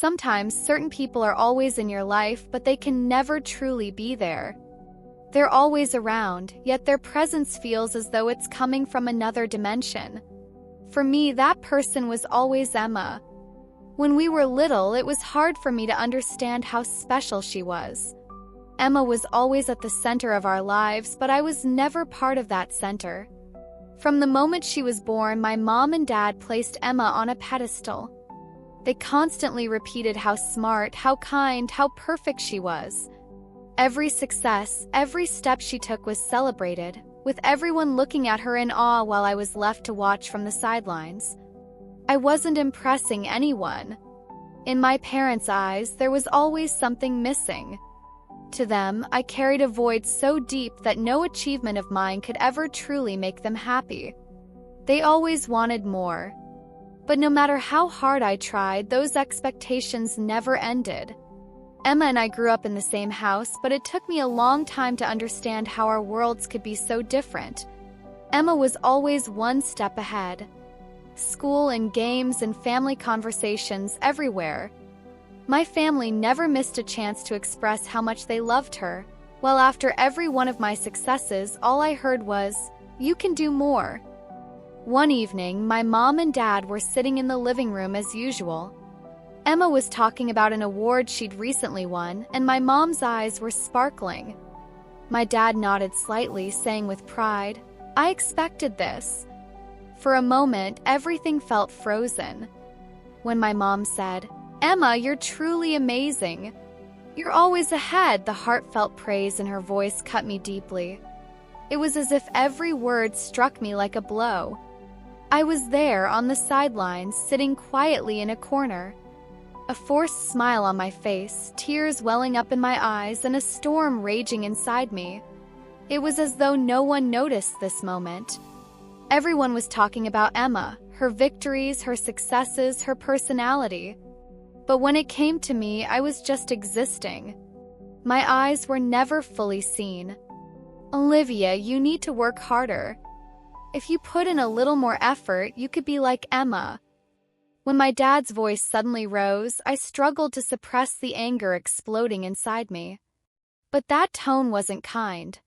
Sometimes certain people are always in your life, but they can never truly be there. They're always around, yet their presence feels as though it's coming from another dimension. For me, that person was always Emma. When we were little, it was hard for me to understand how special she was. Emma was always at the center of our lives, but I was never part of that center. From the moment she was born, my mom and dad placed Emma on a pedestal. They constantly repeated how smart, how kind, how perfect she was. Every success, every step she took was celebrated, with everyone looking at her in awe while I was left to watch from the sidelines. I wasn't impressing anyone. In my parents' eyes, there was always something missing. To them, I carried a void so deep that no achievement of mine could ever truly make them happy. They always wanted more. But no matter how hard I tried, those expectations never ended. Emma and I grew up in the same house, but it took me a long time to understand how our worlds could be so different. Emma was always one step ahead. School and games and family conversations everywhere. My family never missed a chance to express how much they loved her, while after every one of my successes, all I heard was, "You can do more." One evening, my mom and dad were sitting in the living room as usual. Emma was talking about an award she'd recently won, and my mom's eyes were sparkling. My dad nodded slightly, saying with pride, "I expected this." For a moment, everything felt frozen. When my mom said, "Emma, you're truly amazing. You're always ahead," the heartfelt praise in her voice cut me deeply. It was as if every word struck me like a blow. I was there on the sidelines, sitting quietly in a corner. A forced smile on my face, tears welling up in my eyes, and a storm raging inside me. It was as though no one noticed this moment. Everyone was talking about Emma, her victories, her successes, her personality. But when it came to me, I was just existing. My eyes were never fully seen. "Olivia, you need to work harder. If you put in a little more effort, you could be like Emma." When my dad's voice suddenly rose, I struggled to suppress the anger exploding inside me. But that tone wasn't kind.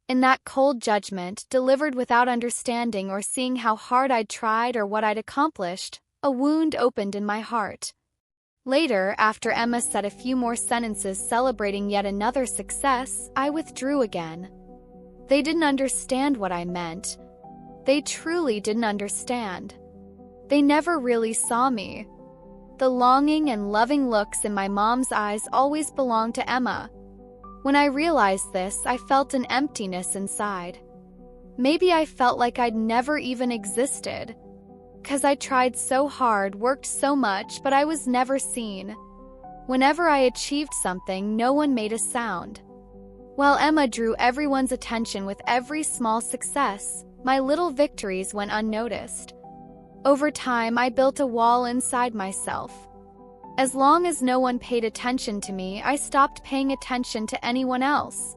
In that cold judgment, delivered without understanding or seeing how hard I'd tried or what I'd accomplished, a wound opened in my heart. Later, after Emma said a few more sentences celebrating yet another success, I withdrew again. They didn't understand what I meant. They truly didn't understand. They never really saw me. The longing and loving looks in my mom's eyes always belonged to Emma. When I realized this, I felt an emptiness inside. Maybe I felt like I'd never even existed. 'Cause I tried so hard, worked so much, but I was never seen. Whenever I achieved something, no one made a sound. While Emma drew everyone's attention with every small success, my little victories went unnoticed. Over time, I built a wall inside myself. As long as no one paid attention to me, I stopped paying attention to anyone else.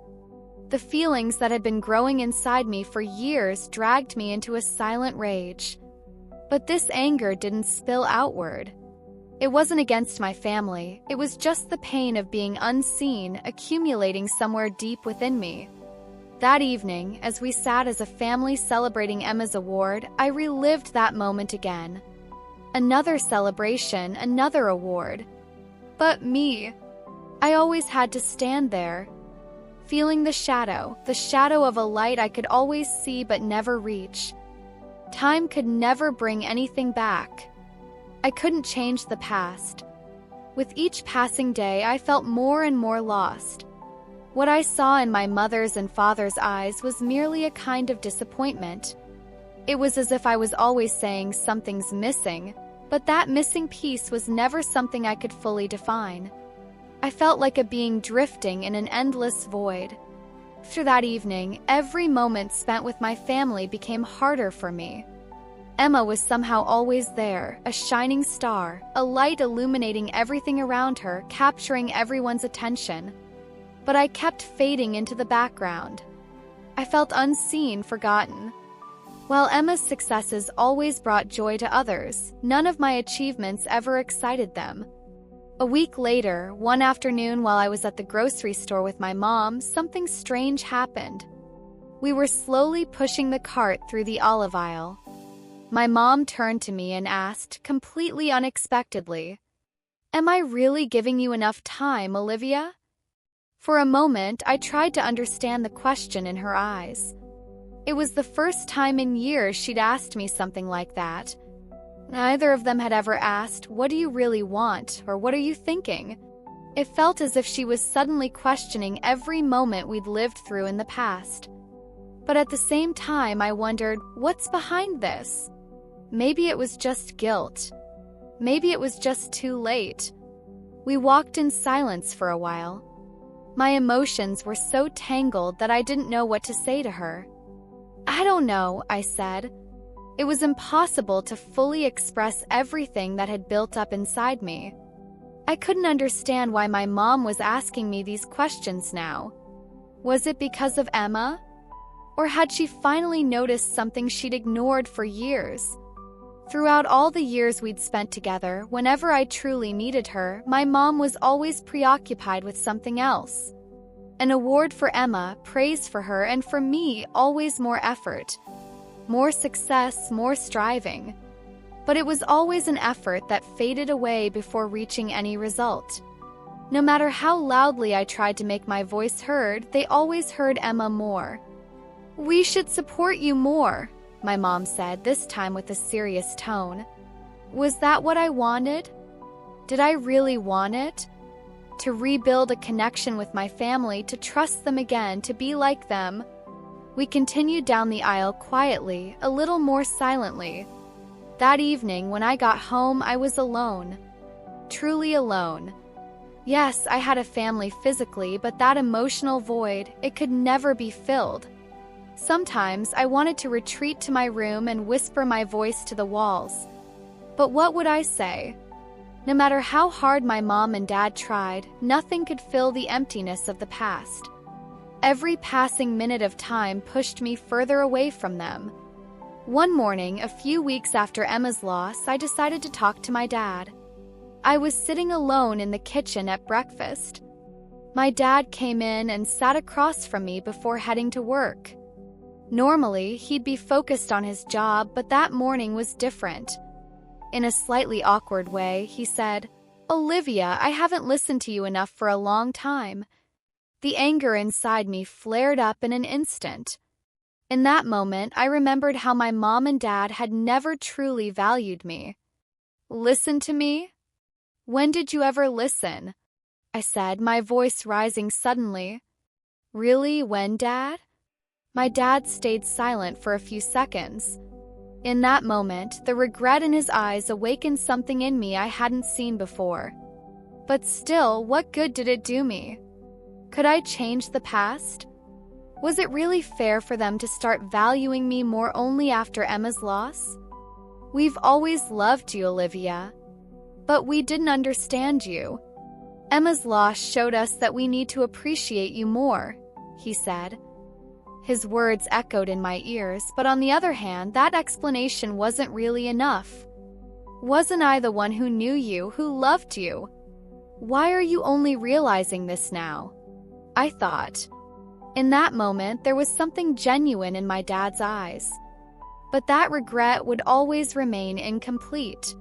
The feelings that had been growing inside me for years dragged me into a silent rage. But this anger didn't spill outward. It wasn't against my family, it was just the pain of being unseen accumulating somewhere deep within me. That evening, as we sat as a family celebrating Emma's award, I relived that moment again. Another celebration, another award. But me, I always had to stand there, feeling the shadow of a light I could always see but never reach. Time could never bring anything back. I couldn't change the past. With each passing day, I felt more and more lost. What I saw in my mother's and father's eyes was merely a kind of disappointment. It was as if I was always saying something's missing, but that missing piece was never something I could fully define. I felt like a being drifting in an endless void. After that evening, every moment spent with my family became harder for me. Emma was somehow always there, a shining star, a light illuminating everything around her, capturing everyone's attention. But I kept fading into the background. I felt unseen, forgotten. While Emma's successes always brought joy to others, none of my achievements ever excited them. A week later, one afternoon while I was at the grocery store with my mom, something strange happened. We were slowly pushing the cart through the olive aisle. My mom turned to me and asked, completely unexpectedly, "Am I really giving you enough time, Olivia?" For a moment, I tried to understand the question in her eyes. It was the first time in years she'd asked me something like that. Neither of them had ever asked, "What do you really want?" or "What are you thinking?" It felt as if she was suddenly questioning every moment we'd lived through in the past. But at the same time, I wondered, what's behind this? Maybe it was just guilt. Maybe it was just too late. We walked in silence for a while. My emotions were so tangled that I didn't know what to say to her. "I don't know," I said. It was impossible to fully express everything that had built up inside me. I couldn't understand why my mom was asking me these questions now. Was it because of Emma? Or had she finally noticed something she'd ignored for years? Throughout all the years we'd spent together, whenever I truly needed her, my mom was always preoccupied with something else. An award for Emma, praise for her, and for me, always more effort. More success, more striving. But it was always an effort that faded away before reaching any result. No matter how loudly I tried to make my voice heard, they always heard Emma more. "We should support you more," my mom said, this time with a serious tone. Was that what I wanted? Did I really want it? To rebuild a connection with my family, to trust them again, to be like them? We continued down the aisle quietly, a little more silently. That evening, when I got home, I was alone. Truly alone. Yes, I had a family physically, but that emotional void, it could never be filled. Sometimes I wanted to retreat to my room and whisper my voice to the walls. But what would I say? No matter how hard my mom and dad tried, nothing could fill the emptiness of the past. Every passing minute of time pushed me further away from them. One morning, a few weeks after Emma's loss, I decided to talk to my dad. I was sitting alone in the kitchen at breakfast. My dad came in and sat across from me before heading to work. Normally, he'd be focused on his job, but that morning was different. In a slightly awkward way, he said, "Olivia, I haven't listened to you enough for a long time." The anger inside me flared up in an instant. In that moment, I remembered how my mom and dad had never truly valued me. "Listen to me? When did you ever listen?" I said, my voice rising suddenly. "Really, when, Dad?" My dad stayed silent for a few seconds. In that moment, the regret in his eyes awakened something in me I hadn't seen before. But still, what good did it do me? Could I change the past? Was it really fair for them to start valuing me more only after Emma's loss? "We've always loved you, Olivia. But we didn't understand you. Emma's loss showed us that we need to appreciate you more," he said. His words echoed in my ears, but on the other hand, that explanation wasn't really enough. Wasn't I the one who knew you, who loved you? Why are you only realizing this now? I thought. In that moment, there was something genuine in my dad's eyes. But that regret would always remain incomplete.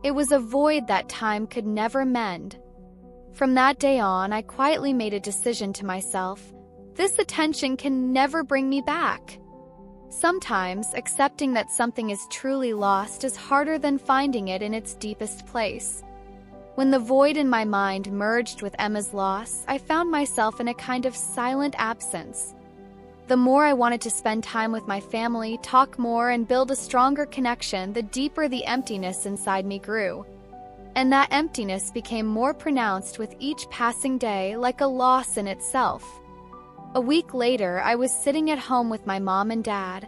It was a void that time could never mend. From that day on, I quietly made a decision to myself. This attention can never bring me back. Sometimes, accepting that something is truly lost is harder than finding it in its deepest place. When the void in my mind merged with Emma's loss, I found myself in a kind of silent absence. The more I wanted to spend time with my family, talk more, and build a stronger connection, the deeper the emptiness inside me grew. And that emptiness became more pronounced with each passing day, like a loss in itself. A week later, I was sitting at home with my mom and dad.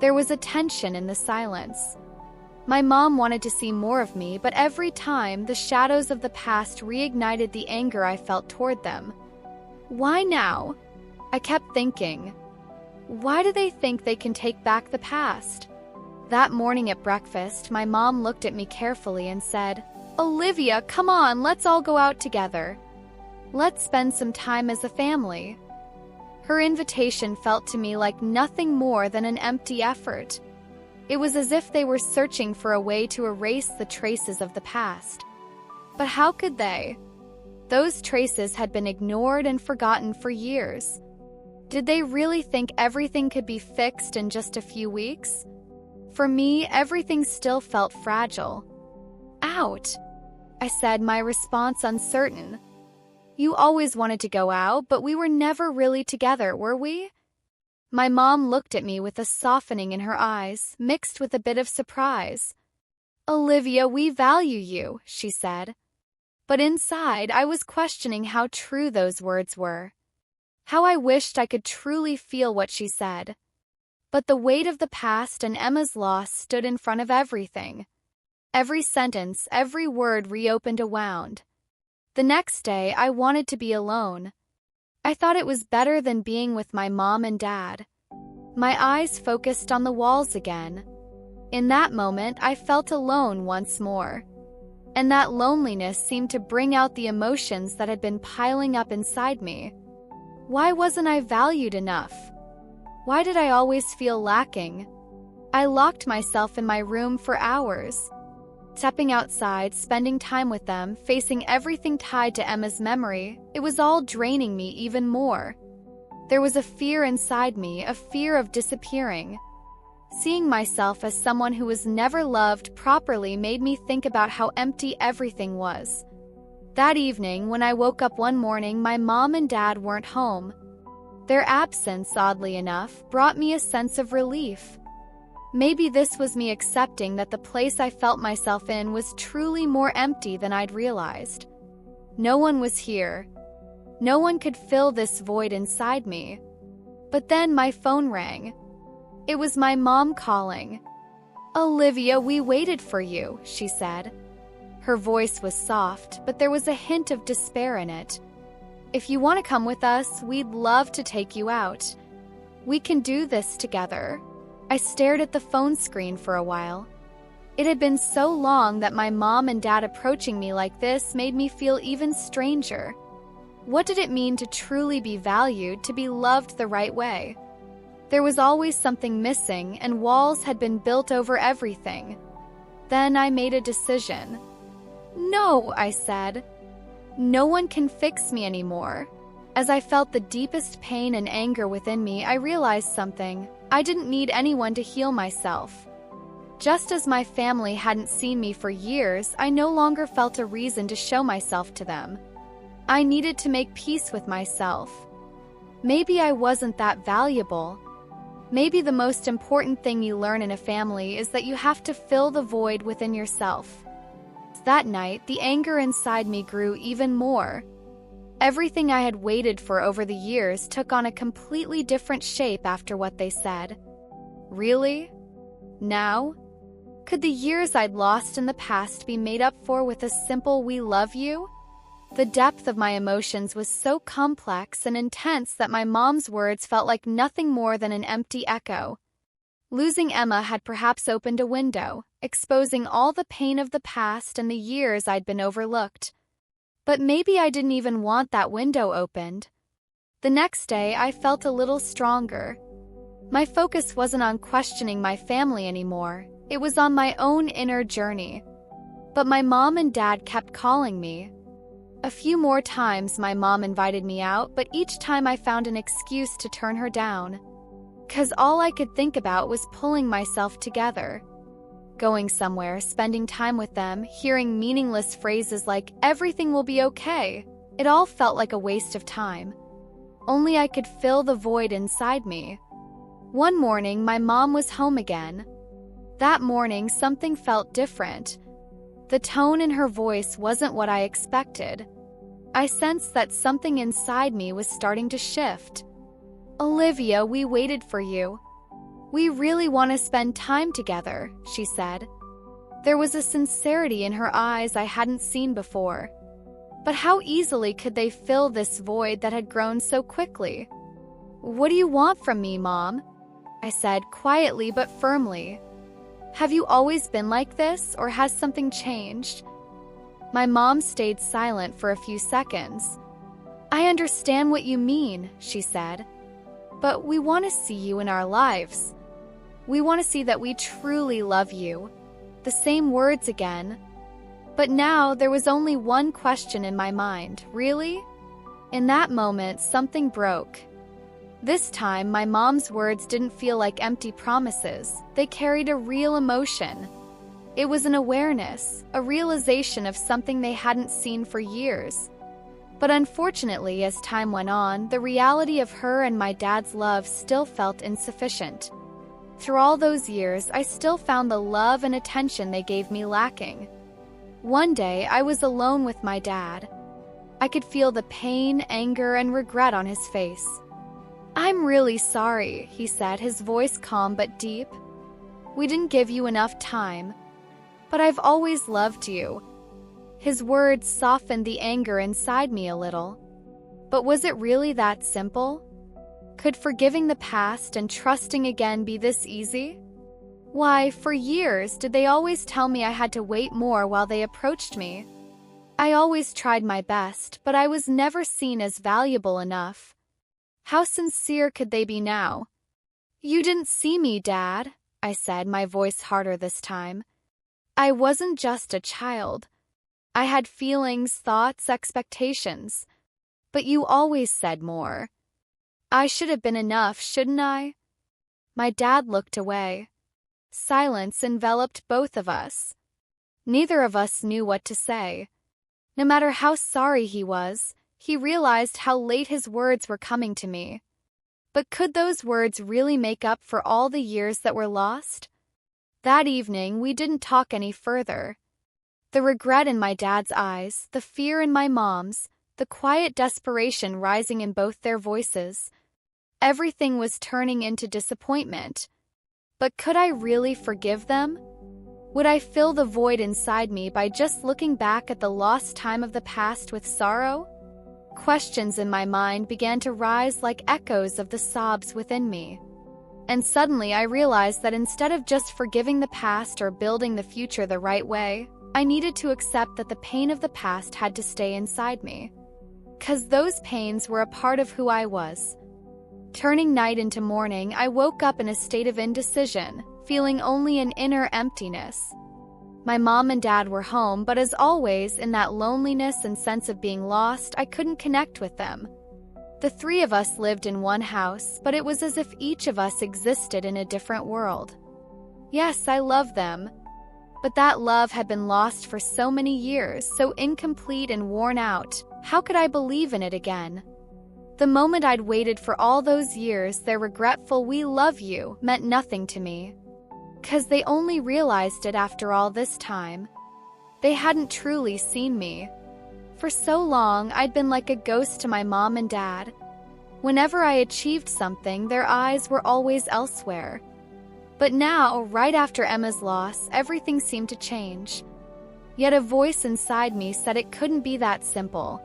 There was a tension in the silence. My mom wanted to see more of me, but every time, the shadows of the past reignited the anger I felt toward them. Why now? I kept thinking. Why do they think they can take back the past? That morning at breakfast, my mom looked at me carefully and said, Olivia, come on, let's all go out together. Let's spend some time as a family. Her invitation felt to me like nothing more than an empty effort. It was as if they were searching for a way to erase the traces of the past. But how could they? Those traces had been ignored and forgotten for years. Did they really think everything could be fixed in just a few weeks? For me, everything still felt fragile. Out, I said, my response uncertain. You always wanted to go out, but we were never really together, were we? My mom looked at me with a softening in her eyes, mixed with a bit of surprise. Olivia, we value you, she said. But inside, I was questioning how true those words were. How I wished I could truly feel what she said. But the weight of the past and Emma's loss stood in front of everything. Every sentence, every word reopened a wound. The next day, I wanted to be alone. I thought it was better than being with my mom and dad. My eyes focused on the walls again. In that moment, I felt alone once more. And that loneliness seemed to bring out the emotions that had been piling up inside me. Why wasn't I valued enough? Why did I always feel lacking? I locked myself in my room for hours. Stepping outside, spending time with them, facing everything tied to Emma's memory, it was all draining me even more. There was a fear inside me, a fear of disappearing. Seeing myself as someone who was never loved properly made me think about how empty everything was. That evening, when I woke up one morning, my mom and dad weren't home. Their absence, oddly enough, brought me a sense of relief. Maybe this was me accepting that the place I felt myself in was truly more empty than I'd realized. No one was here. No one could fill this void inside me. But then my phone rang. It was my mom calling. Olivia, we waited for you, she said. Her voice was soft, but there was a hint of despair in it. If you want to come with us, we'd love to take you out. We can do this together. I stared at the phone screen for a while. It had been so long that my mom and dad approaching me like this made me feel even stranger. What did it mean to truly be valued, to be loved the right way? There was always something missing, and walls had been built over everything. Then I made a decision. No, I said. No one can fix me anymore. As I felt the deepest pain and anger within me, I realized something. I didn't need anyone to heal myself. Just as my family hadn't seen me for years, I no longer felt a reason to show myself to them. I needed to make peace with myself. Maybe I wasn't that valuable. Maybe the most important thing you learn in a family is that you have to fill the void within yourself. That night, the anger inside me grew even more. Everything I had waited for over the years took on a completely different shape after what they said. Really? Now? Could the years I'd lost in the past be made up for with a simple "we love you"? The depth of my emotions was so complex and intense that my mom's words felt like nothing more than an empty echo. Losing Emma had perhaps opened a window, exposing all the pain of the past and the years I'd been overlooked. But maybe I didn't even want that window opened. The next day, I felt a little stronger. My focus wasn't on questioning my family anymore. It was on my own inner journey. But my mom and dad kept calling me. A few more times my mom invited me out, but each time I found an excuse to turn her down. 'Cause all I could think about was pulling myself together. Going somewhere, spending time with them, hearing meaningless phrases like, "everything will be okay." It all felt like a waste of time. Only I could fill the void inside me. One morning, my mom was home again. That morning, something felt different. The tone in her voice wasn't what I expected. I sensed that something inside me was starting to shift. "Olivia, we waited for you. We really want to spend time together," she said. There was a sincerity in her eyes I hadn't seen before. But how easily could they fill this void that had grown so quickly? "What do you want from me, Mom?" I said, quietly but firmly. "Have you always been like this, or has something changed?" My mom stayed silent for a few seconds. "I understand what you mean," she said. "But we want to see you in our lives. We want to see that we truly love you." The same words again. But now there was only one question in my mind. Really? In that moment, something broke. This time, my mom's words didn't feel like empty promises. They carried a real emotion. It was an awareness, a realization of something they hadn't seen for years. But unfortunately, as time went on, the reality of her and my dad's love still felt insufficient. Through all those years, I still found the love and attention they gave me lacking. One day, I was alone with my dad. I could feel the pain, anger, and regret on his face. "I'm really sorry," he said, his voice calm but deep. "We didn't give you enough time. But I've always loved you." His words softened the anger inside me a little. But was it really that simple? Could forgiving the past and trusting again be this easy? Why, for years, did they always tell me I had to wait more while they approached me? I always tried my best, but I was never seen as valuable enough. How sincere could they be now? "You didn't see me, Dad," I said, my voice harder this time. "I wasn't just a child. I had feelings, thoughts, expectations. But you always said more. I should have been enough, shouldn't I?" My dad looked away. Silence enveloped both of us. Neither of us knew what to say. No matter how sorry he was, he realized how late his words were coming to me. But could those words really make up for all the years that were lost? That evening, we didn't talk any further. The regret in my dad's eyes, the fear in my mom's, the quiet desperation rising in both their voices. Everything was turning into disappointment. But could I really forgive them? Would I fill the void inside me by just looking back at the lost time of the past with sorrow? Questions in my mind began to rise like echoes of the sobs within me. And suddenly I realized that instead of just forgiving the past or building the future the right way, I needed to accept that the pain of the past had to stay inside me. 'Cause those pains were a part of who I was. Turning night into morning, I woke up in a state of indecision, feeling only an inner emptiness. My mom and dad were home, but as always, in that loneliness and sense of being lost, I couldn't connect with them. The three of us lived in one house, but it was as if each of us existed in a different world. Yes, I loved them. But that love had been lost for so many years, so incomplete and worn out. How could I believe in it again? The moment I'd waited for all those years, their regretful "we love you" meant nothing to me. 'Cause they only realized it after all this time. They hadn't truly seen me. For so long, I'd been like a ghost to my mom and dad. Whenever I achieved something, their eyes were always elsewhere. But now, right after Emma's loss, everything seemed to change. Yet a voice inside me said it couldn't be that simple.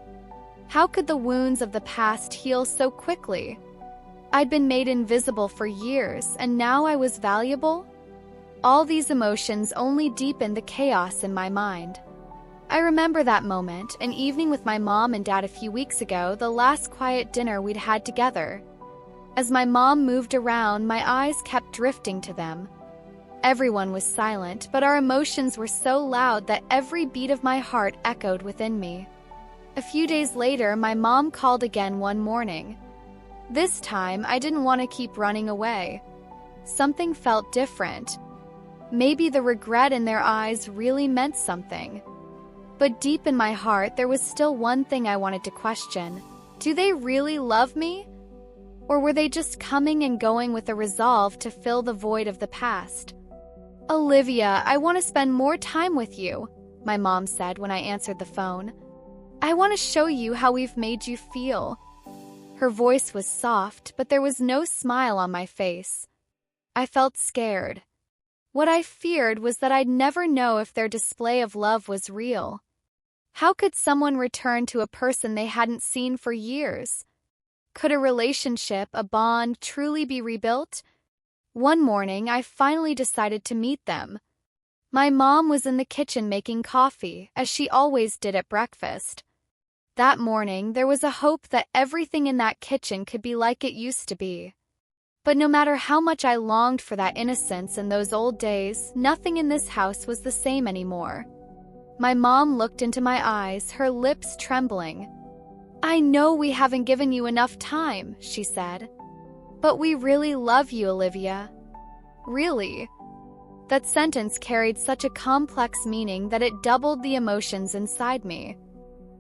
How could the wounds of the past heal so quickly? I'd been made invisible for years, and now I was valuable? All these emotions only deepened the chaos in my mind. I remember that moment, an evening with my mom and dad a few weeks ago, the last quiet dinner we'd had together. As my mom moved around, my eyes kept drifting to them. Everyone was silent, but our emotions were so loud that every beat of my heart echoed within me. A few days later, my mom called again one morning. This time, I didn't want to keep running away. Something felt different. Maybe the regret in their eyes really meant something. But deep in my heart, there was still one thing I wanted to question. Do they really love me? Or were they just coming and going with a resolve to fill the void of the past? "Olivia, I want to spend more time with you," my mom said when I answered the phone. "I want to show you how we've made you feel." Her voice was soft, but there was no smile on my face. I felt scared. What I feared was that I'd never know if their display of love was real. How could someone return to a person they hadn't seen for years? Could a relationship, a bond, truly be rebuilt? One morning, I finally decided to meet them. My mom was in the kitchen making coffee, as she always did at breakfast. That morning, there was a hope that everything in that kitchen could be like it used to be. But no matter how much I longed for that innocence in those old days, nothing in this house was the same anymore. My mom looked into my eyes, her lips trembling. "I know we haven't given you enough time," she said. "But we really love you, Olivia." Really? That sentence carried such a complex meaning that it doubled the emotions inside me.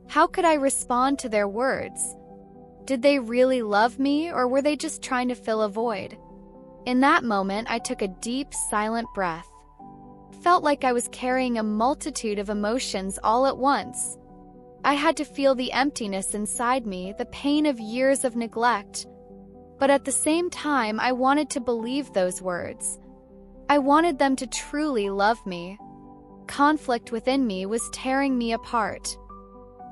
How could I respond to their words? Did they really love me, or were they just trying to fill a void? In that moment, I took a deep, silent breath. Felt like I was carrying a multitude of emotions all at once. I had to feel the emptiness inside me, the pain of years of neglect. But at the same time, I wanted to believe those words. I wanted them to truly love me. Conflict within me was tearing me apart.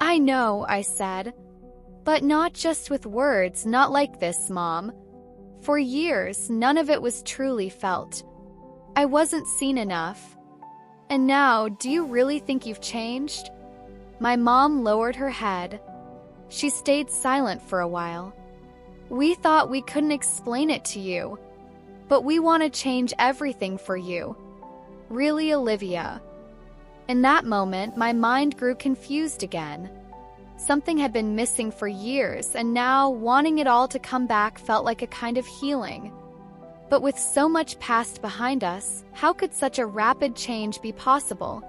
"I know," I said. "But not just with words, not like this, Mom." For years, none of it was truly felt. I wasn't seen enough. "And now, do you really think you've changed?" My mom lowered her head. She stayed silent for a while. "We thought we couldn't explain it to you, but we want to change everything for you. Really, Olivia?" In that moment, my mind grew confused again. Something had been missing for years, and now wanting it all to come back felt like a kind of healing. But with so much past behind us, how could such a rapid change be possible?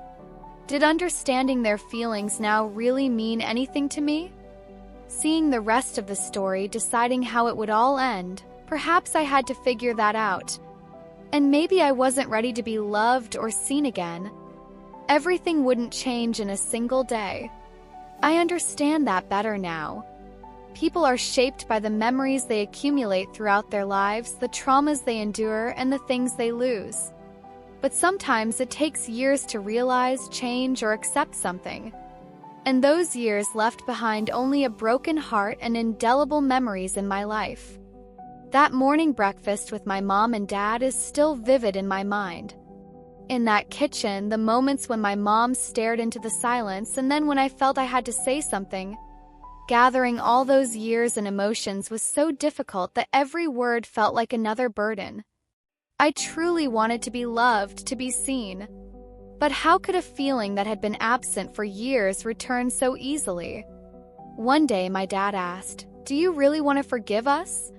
Did understanding their feelings now really mean anything to me? Seeing the rest of the story, deciding how it would all end, perhaps I had to figure that out. And maybe I wasn't ready to be loved or seen again. Everything wouldn't change in a single day. I understand that better now. People are shaped by the memories they accumulate throughout their lives, the traumas they endure, and the things they lose. But sometimes it takes years to realize, change, or accept something. And those years left behind only a broken heart and indelible memories in my life. That morning breakfast with my mom and dad is still vivid in my mind. In that kitchen, the moments when my mom stared into the silence, and then when I felt I had to say something. Gathering all those years and emotions was so difficult that every word felt like another burden. I truly wanted to be loved, to be seen. But how could a feeling that had been absent for years return so easily? One day, my dad asked, "Do you really want to forgive us?"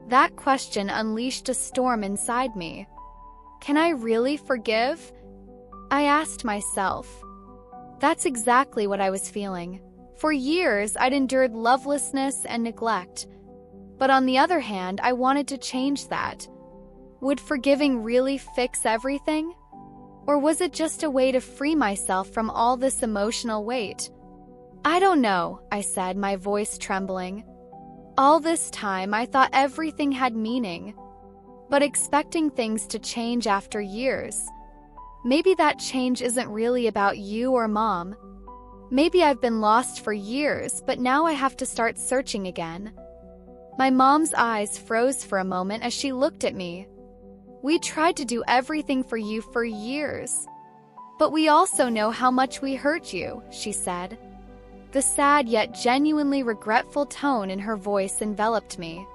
That question unleashed a storm inside me. Can I really forgive? I asked myself. That's exactly what I was feeling. For years, I'd endured lovelessness and neglect. But on the other hand, I wanted to change that. Would forgiving really fix everything? Or was it just a way to free myself from all this emotional weight? "I don't know," I said, my voice trembling. All this time, I thought everything had meaning. But expecting things to change after years. Maybe that change isn't really about you or Mom. Maybe I've been lost for years, but now I have to start searching again. My mom's eyes froze for a moment as she looked at me. "We tried to do everything for you for years. But we also know how much we hurt you," she said. The sad yet genuinely regretful tone in her voice enveloped me.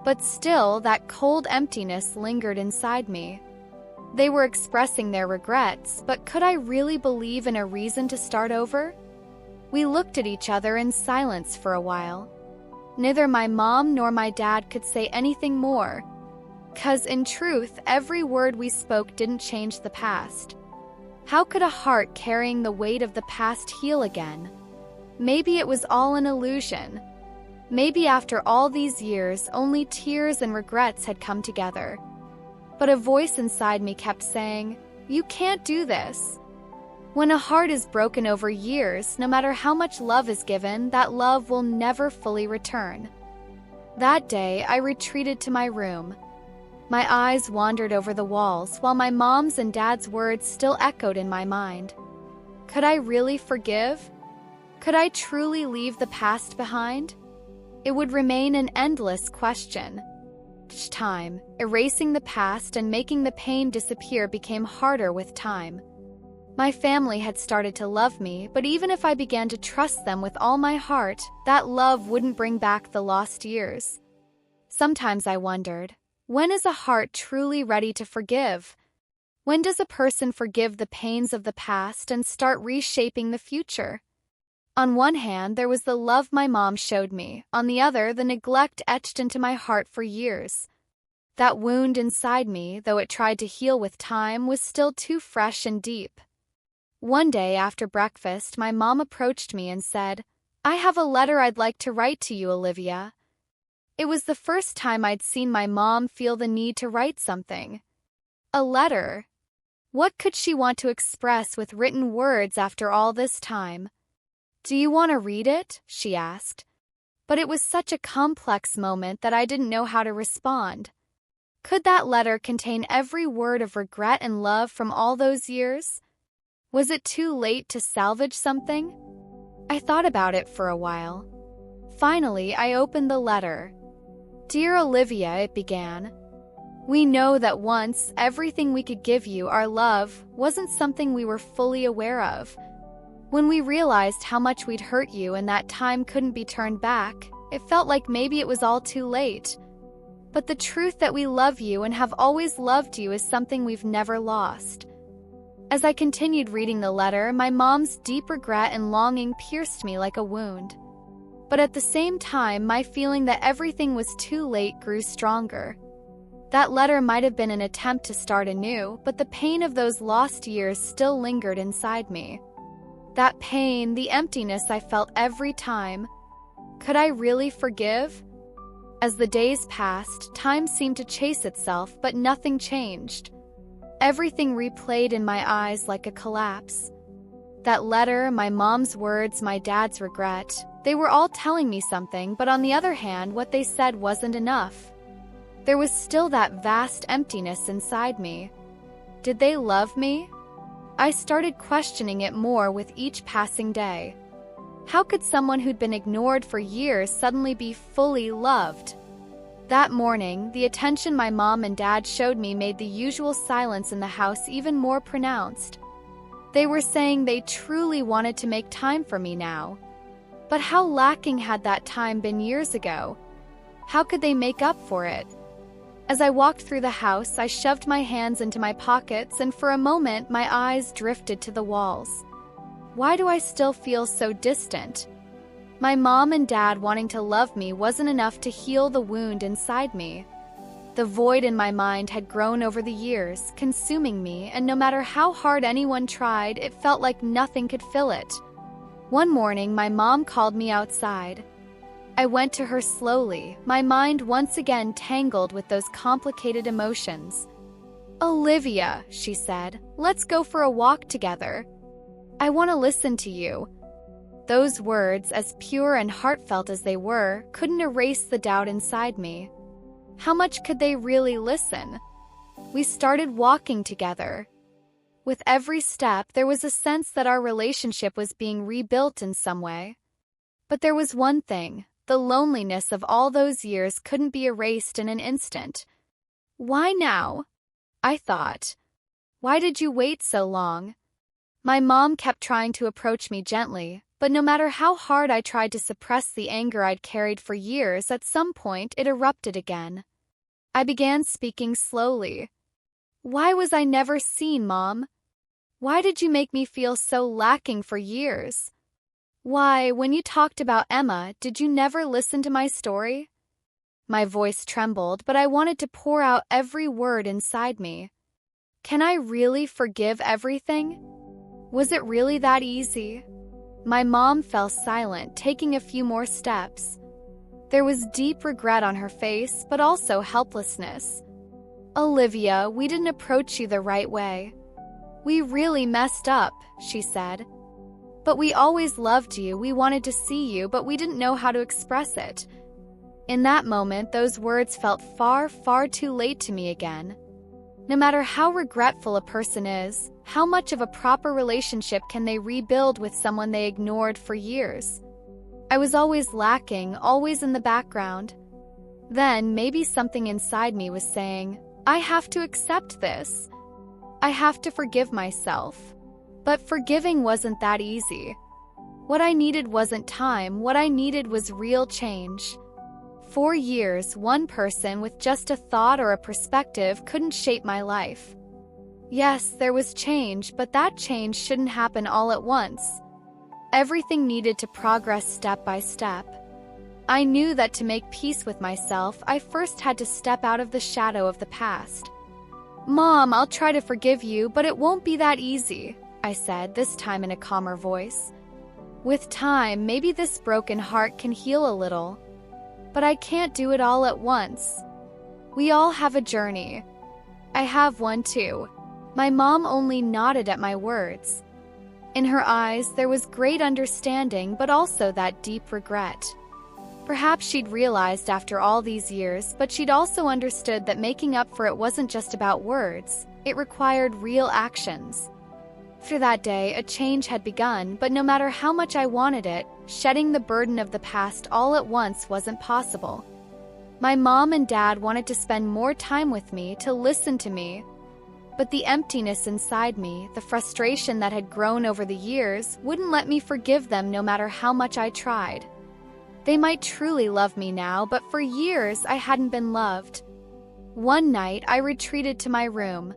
But still, that cold emptiness lingered inside me. They were expressing their regrets, but could I really believe in a reason to start over? We looked at each other in silence for a while. Neither my mom nor my dad could say anything more, 'cause in truth, every word we spoke didn't change the past. How could a heart carrying the weight of the past heal again? Maybe it was all an illusion. Maybe after all these years, only tears and regrets had come together. But a voice inside me kept saying, "You can't do this." When a heart is broken over years, no matter how much love is given, that love will never fully return. That day, I retreated to my room. My eyes wandered over the walls, while my mom's and dad's words still echoed in my mind. Could I really forgive? Could I truly leave the past behind? It would remain an endless question. each time, erasing the past and making the pain disappear became harder with time. My family had started to love me, but even if I began to trust them with all my heart, that love wouldn't bring back the lost years. Sometimes I wondered, when is a heart truly ready to forgive? When does a person forgive the pains of the past and start reshaping the future? On one hand, there was the love my mom showed me. On the other, the neglect etched into my heart for years. That wound inside me, though it tried to heal with time, was still too fresh and deep. One day after breakfast, my mom approached me and said, "I have a letter I'd like to write to you, Olivia." It was the first time I'd seen my mom feel the need to write something. A letter. What could she want to express with written words after all this time? "Do you want to read it?" she asked. But it was such a complex moment that I didn't know how to respond. Could that letter contain every word of regret and love from all those years? Was it too late to salvage something? I thought about it for a while. Finally, I opened the letter. "Dear Olivia," it began. "We know that once everything we could give you, our love, wasn't something we were fully aware of. When we realized how much we'd hurt you and that time couldn't be turned back, it felt like maybe it was all too late. But the truth that we love you and have always loved you is something we've never lost." As I continued reading the letter, my mom's deep regret and longing pierced me like a wound. But at the same time, my feeling that everything was too late grew stronger. That letter might have been an attempt to start anew, but the pain of those lost years still lingered inside me. That pain, the emptiness I felt every time. Could I really forgive? As the days passed, time seemed to chase itself, but nothing changed. Everything replayed in my eyes like a collapse. That letter, my mom's words, my dad's regret, they were all telling me something, but on the other hand, what they said wasn't enough. There was still that vast emptiness inside me. Did they love me? I started questioning it more with each passing day. How could someone who'd been ignored for years suddenly be fully loved? That morning, the attention my mom and dad showed me made the usual silence in the house even more pronounced. They were saying they truly wanted to make time for me now. But how lacking had that time been years ago? How could they make up for it? As I walked through the house, I shoved my hands into my pockets, and for a moment, my eyes drifted to the walls. Why do I still feel so distant? My mom and dad wanting to love me wasn't enough to heal the wound inside me. The void in my mind had grown over the years, consuming me, and no matter how hard anyone tried, it felt like nothing could fill it. One morning, my mom called me outside. I went to her slowly, my mind once again tangled with those complicated emotions. "Olivia," she said, "let's go for a walk together. I want to listen to you." Those words, as pure and heartfelt as they were, couldn't erase the doubt inside me. How much could they really listen? We started walking together. With every step, there was a sense that our relationship was being rebuilt in some way. But there was one thing: the loneliness of all those years couldn't be erased in an instant. "Why now?" I thought. "Why did you wait so long?" My mom kept trying to approach me gently, but no matter how hard I tried to suppress the anger I'd carried for years, at some point it erupted again. I began speaking slowly. "Why was I never seen, Mom? Why did you make me feel so lacking for years? Why, when you talked about Emma, did you never listen to my story?" My voice trembled, but I wanted to pour out every word inside me. Can I really forgive everything? Was it really that easy? My mom fell silent, taking a few more steps. There was deep regret on her face, but also helplessness. "Olivia, we didn't approach you the right way. We really messed up," she said. "But we always loved you, we wanted to see you, but we didn't know how to express it." In that moment, those words felt far, far too late to me again. No matter how regretful a person is, how much of a proper relationship can they rebuild with someone they ignored for years? I was always lacking, always in the background. Then maybe something inside me was saying, I have to accept this. I have to forgive myself. But forgiving wasn't that easy. What I needed wasn't time, what I needed was real change. For years, one person with just a thought or a perspective couldn't shape my life. Yes, there was change, but that change shouldn't happen all at once. Everything needed to progress step by step. I knew that to make peace with myself, I first had to step out of the shadow of the past. Mom, I'll try to forgive you, but it won't be that easy, I said, this time in a calmer voice. With time, maybe this broken heart can heal a little. But I can't do it all at once. We all have a journey. I have one too. My mom only nodded at my words. In her eyes, there was great understanding, but also that deep regret. Perhaps she'd realized after all these years, but she'd also understood that making up for it wasn't just about words, it required real actions. After that day, a change had begun, but no matter how much I wanted it, shedding the burden of the past all at once wasn't possible. My mom and dad wanted to spend more time with me, to listen to me. But the emptiness inside me, the frustration that had grown over the years, wouldn't let me forgive them no matter how much I tried. They might truly love me now, but for years I hadn't been loved. One night, I retreated to my room.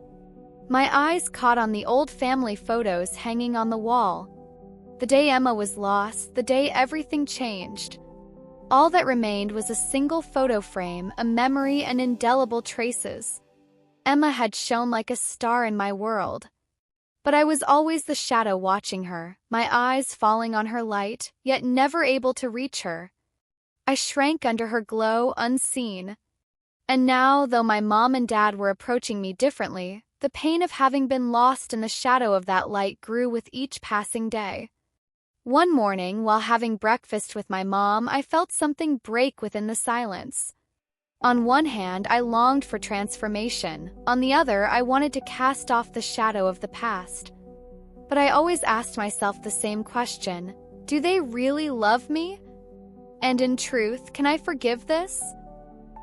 My eyes caught on the old family photos hanging on the wall. The day Emma was lost, the day everything changed. All that remained was a single photo frame, a memory, and indelible traces. Emma had shone like a star in my world. But I was always the shadow watching her, my eyes falling on her light, yet never able to reach her. I shrank under her glow, unseen. And now, though my mom and dad were approaching me differently, the pain of having been lost in the shadow of that light grew with each passing day. One morning, while having breakfast with my mom, I felt something break within the silence. On one hand, I longed for transformation. On the other, I wanted to cast off the shadow of the past. But I always asked myself the same question: do they really love me? And in truth, can I forgive this?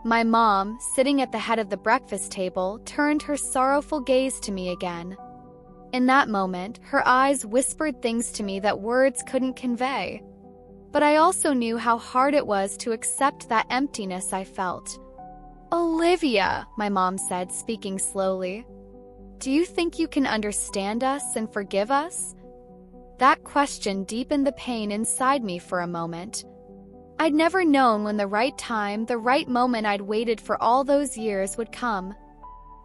My mom, sitting at the head of the breakfast table, turned her sorrowful gaze to me again. In that moment, her eyes whispered things to me that words couldn't convey. But I also knew how hard it was to accept that emptiness I felt. "Olivia," my mom said, speaking slowly, "do you think you can understand us and forgive us?" That question deepened the pain inside me for a moment. I'd never known when the right time, the right moment I'd waited for all those years would come.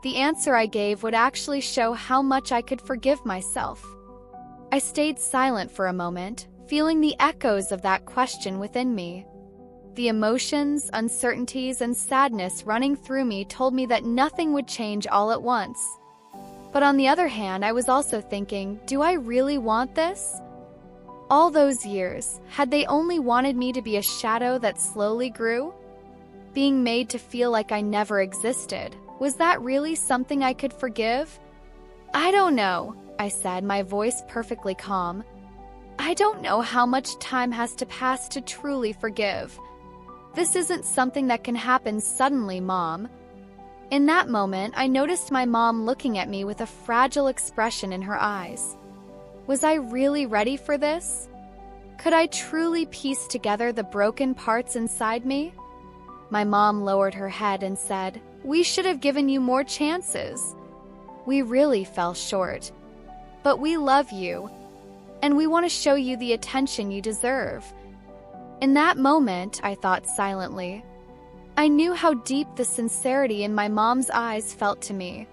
The answer I gave would actually show how much I could forgive myself. I stayed silent for a moment, feeling the echoes of that question within me. The emotions, uncertainties, and sadness running through me told me that nothing would change all at once. But on the other hand, I was also thinking, do I really want this? All those years, had they only wanted me to be a shadow that slowly grew? Being made to feel like I never existed, was that really something I could forgive? "I don't know," I said, my voice perfectly calm. "I don't know how much time has to pass to truly forgive. This isn't something that can happen suddenly, Mom." In that moment, I noticed my mom looking at me with a fragile expression in her eyes. Was I really ready for this? Could I truly piece together the broken parts inside me? My mom lowered her head and said, "We should have given you more chances. We really fell short. But we love you, and we want to show you the attention you deserve." In that moment, I thought silently. I knew how deep the sincerity in my mom's eyes felt to me.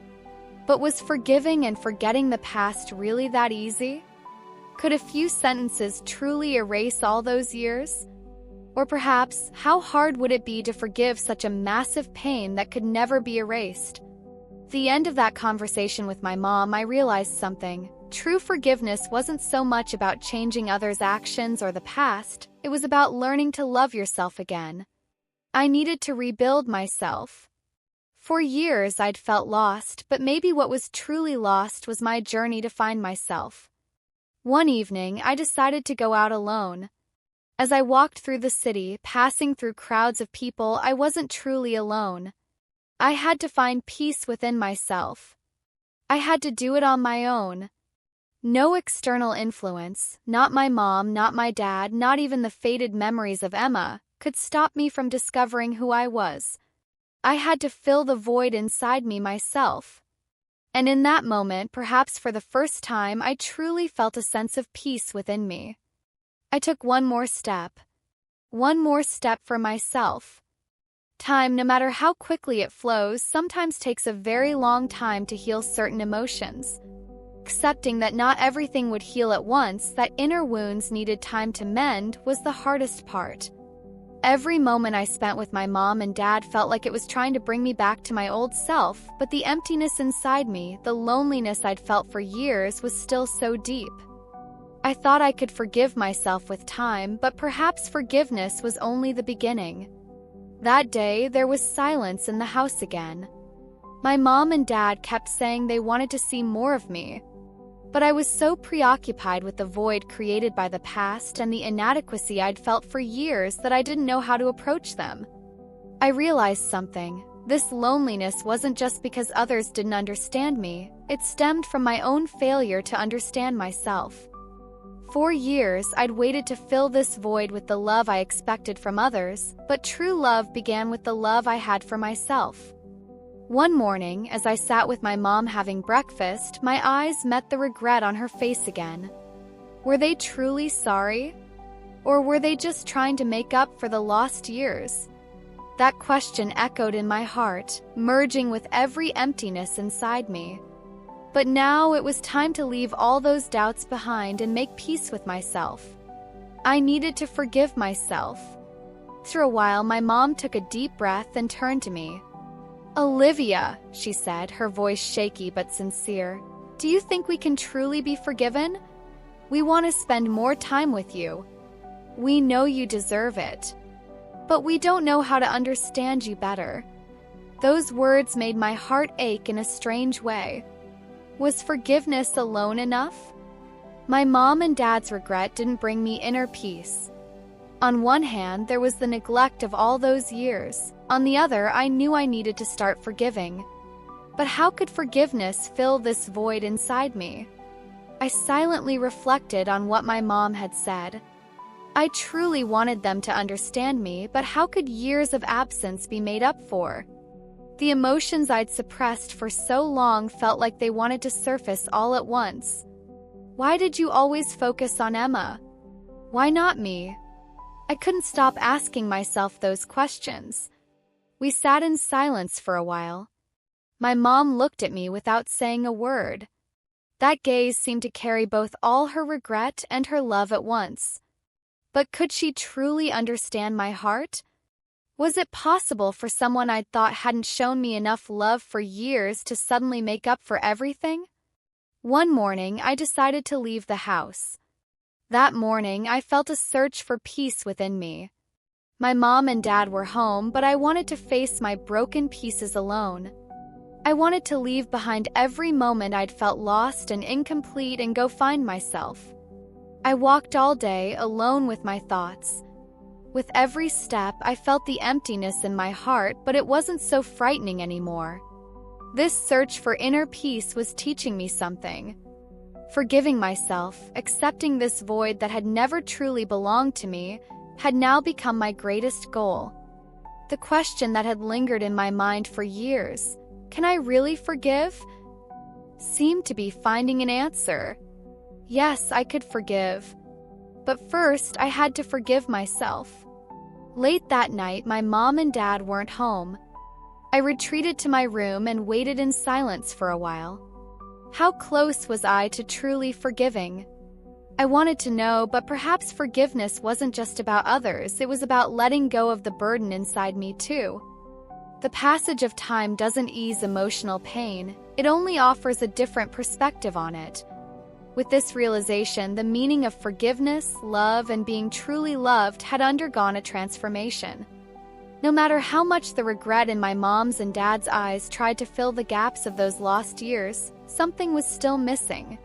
But was forgiving and forgetting the past really that easy? Could a few sentences truly erase all those years? Or perhaps, how hard would it be to forgive such a massive pain that could never be erased? At the end of that conversation with my mom, I realized something. True forgiveness wasn't so much about changing others' actions or the past, it was about learning to love yourself again. I needed to rebuild myself. For years, I'd felt lost, but maybe what was truly lost was my journey to find myself. One evening, I decided to go out alone. As I walked through the city, passing through crowds of people, I wasn't truly alone. I had to find peace within myself. I had to do it on my own. No external influence, not my mom, not my dad, not even the faded memories of Emma, could stop me from discovering who I was. I had to fill the void inside me myself. And in that moment, perhaps for the first time, I truly felt a sense of peace within me. I took one more step. One more step for myself. Time, no matter how quickly it flows, sometimes takes a very long time to heal certain emotions. Accepting that not everything would heal at once, that inner wounds needed time to mend, was the hardest part. Every moment I spent with my mom and dad felt like it was trying to bring me back to my old self, but the emptiness inside me, the loneliness I'd felt for years, was still so deep. I thought I could forgive myself with time, but perhaps forgiveness was only the beginning. That day, there was silence in the house again. My mom and dad kept saying they wanted to see more of me, but I was so preoccupied with the void created by the past and the inadequacy I'd felt for years that I didn't know how to approach them. I realized something. This loneliness wasn't just because others didn't understand me, it stemmed from my own failure to understand myself. For years, I'd waited to fill this void with the love I expected from others, but true love began with the love I had for myself. One morning, as I sat with my mom having breakfast, my eyes met the regret on her face again. Were they truly sorry? Or were they just trying to make up for the lost years? That question echoed in my heart, merging with every emptiness inside me. But now it was time to leave all those doubts behind and make peace with myself. I needed to forgive myself. After a while, my mom took a deep breath and turned to me. "Olivia," she said, her voice shaky but sincere, "do you think we can truly be forgiven? We want to spend more time with you. We know you deserve it. But we don't know how to understand you better." Those words made my heart ache in a strange way. Was forgiveness alone enough? My mom and dad's regret didn't bring me inner peace. On one hand, there was the neglect of all those years. On the other, I knew I needed to start forgiving. But how could forgiveness fill this void inside me? I silently reflected on what my mom had said. I truly wanted them to understand me, but how could years of absence be made up for? The emotions I'd suppressed for so long felt like they wanted to surface all at once. Why did you always focus on Emma? Why not me? I couldn't stop asking myself those questions. We sat in silence for a while. My mom looked at me without saying a word. That gaze seemed to carry both all her regret and her love at once. But could she truly understand my heart? Was it possible for someone I'd thought hadn't shown me enough love for years to suddenly make up for everything? One morning, I decided to leave the house. That morning, I felt a search for peace within me. My mom and dad were home, but I wanted to face my broken pieces alone. I wanted to leave behind every moment I'd felt lost and incomplete and go find myself. I walked all day, alone with my thoughts. With every step, I felt the emptiness in my heart, but it wasn't so frightening anymore. This search for inner peace was teaching me something. Forgiving myself, accepting this void that had never truly belonged to me, had now become my greatest goal. The question that had lingered in my mind for years, "Can I really forgive?" seemed to be finding an answer. Yes, I could forgive. But first, I had to forgive myself. Late that night, my mom and dad weren't home. I retreated to my room and waited in silence for a while. How close was I to truly forgiving? I wanted to know, but perhaps forgiveness wasn't just about others, it was about letting go of the burden inside me too. The passage of time doesn't ease emotional pain, it only offers a different perspective on it. With this realization, the meaning of forgiveness, love, and being truly loved had undergone a transformation. No matter how much the regret in my mom's and dad's eyes tried to fill the gaps of those lost years, something was still missing.